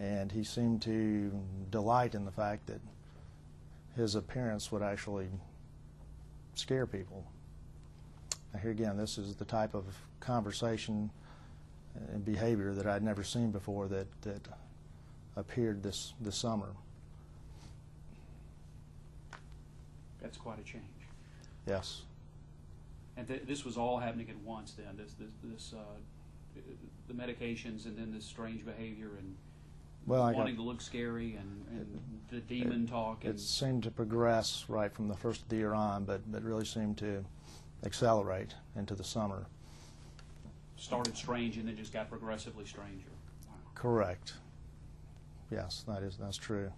and he seemed to delight in the fact that his appearance would actually scare people. Now here again, this is the type of conversation and behavior that I'd never seen before that appeared this summer. That's quite a change. Yes. And this was all happening at once then, the medications and then this strange behavior and wanting to look scary and the demon talk. It seemed to progress right from the first of the year on, but really seemed to accelerate into the summer. Started strange and then just got progressively stranger. Wow. Correct. Yes, that's true.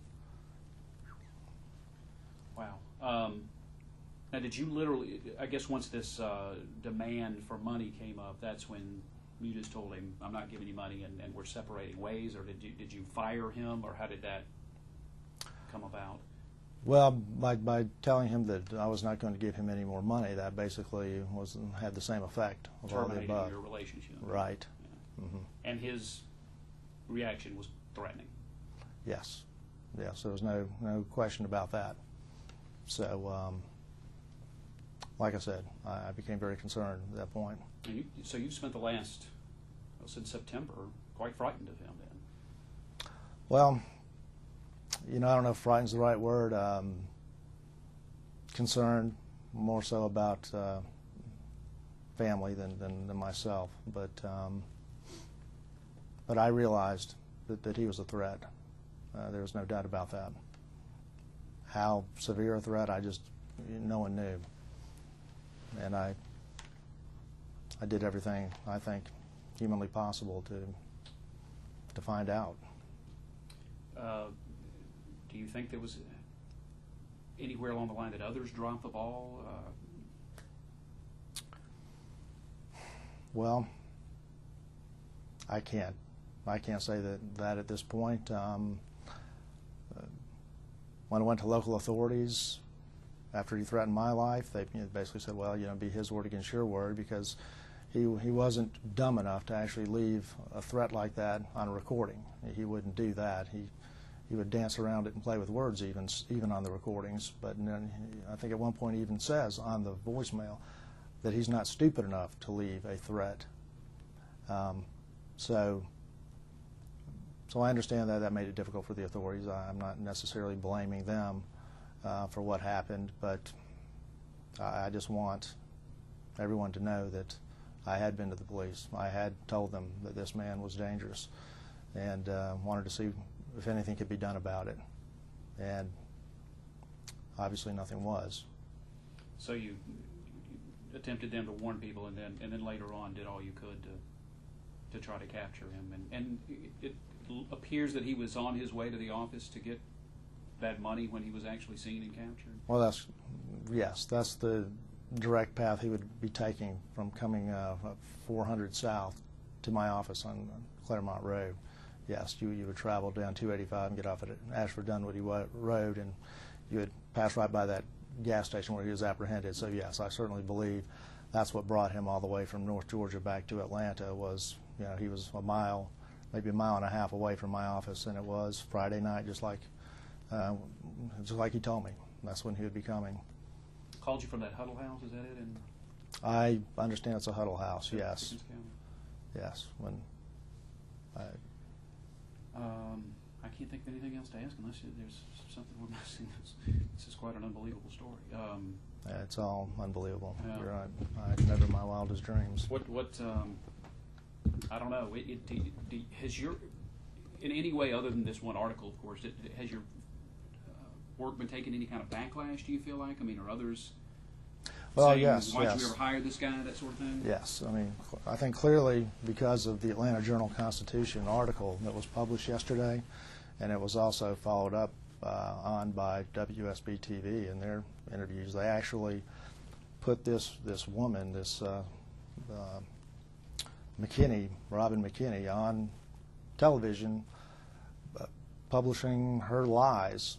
Wow. Now, did you literally, I guess once this demand for money came up, that's when you just told him, I'm not giving you money and we're separating ways, or did you fire him, or how did that come about? Well, by telling him that I was not going to give him any more money, that basically had the same effect of all the above. Terminating your relationship. Right. Yeah. Mm-hmm. And his reaction was threatening. Yes. Yes, there was no question about that. So, like I said, I became very concerned at that point. And so you've spent the last, since September, quite frightened of him then. Well, I don't know if frightened's the right word. Concerned more so about family than myself. But I realized that he was a threat. There was no doubt about that. How severe a threat, no one knew. And I did everything, I think, humanly possible to find out. Do you think there was anywhere along the line that others dropped the ball? Well, I can't say that at this point. When I went to local authorities after he threatened my life, they basically said, well, be his word against your word, because he wasn't dumb enough to actually leave a threat like that on a recording. He wouldn't do that. He would dance around it and play with words even on the recordings. But then I think at one point he even says on the voicemail that he's not stupid enough to leave a threat. So I understand that made it difficult for the authorities. I'm not necessarily blaming them for what happened, but I just want everyone to know that I had been to the police. I had told them that this man was dangerous and wanted to see if anything could be done about it. And obviously nothing was. So you attempted then to warn people, and then later on did all you could to try to capture him. And it appears that he was on his way to the office to get that money when he was actually seen and captured. Well, that's the direct path he would be taking from coming 400 South to my office on Clairmont Rd. Yes, you would travel down 285 and get off at Ashford Dunwoody Road, and you would pass right by that gas station where he was apprehended. So yes, I certainly believe that's what brought him all the way from North Georgia back to Atlanta. Was he was maybe a mile and a half away from my office, and it was Friday night, just like he told me. That's when he would be coming. Called you from that Huddle House, is that it? I understand it's a Huddle House. Yes. Yes. When I can't think of anything else to ask unless there's something we're missing. This is quite an unbelievable story. It's all unbelievable. Yeah. You're right. Never in my wildest dreams. I don't know. Has your, in any way other than this one article, of course, has your work been taking any kind of backlash, do you feel like? I mean, are others saying, yes. Why'd you ever hire this guy, that sort of thing? Yes. I mean, I think clearly because of the Atlanta Journal-Constitution article that was published yesterday, and it was also followed up on by WSB-TV in their interviews. They actually put this woman, this Robin McKinney, on television, publishing her lies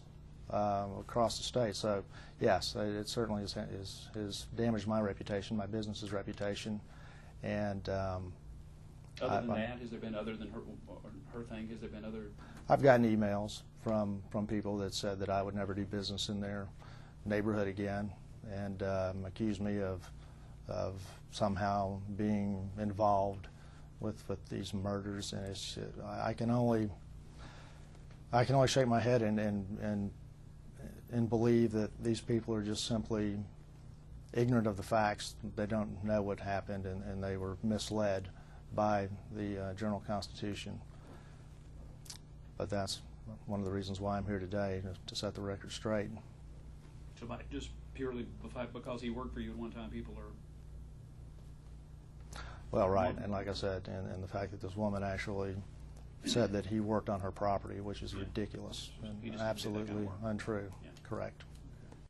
across the state. So yes, it certainly has damaged my reputation, my business's reputation, and Other than that, has there been, other than her thing, has there been other? I've gotten emails from people that said that I would never do business in their neighborhood again, and accused me of somehow being involved with these murders. And it's, I can only shake my head and believe that these people are just simply ignorant of the facts. They don't know what happened, and they were misled by the Journal Constitution. But that's one of the reasons why I'm here today, to set the record straight. So just purely because he worked for you at one time, people are... Well, right, and like I said, and the fact that this woman actually said that he worked on her property, which is ridiculous and absolutely untrue. Yeah. Correct.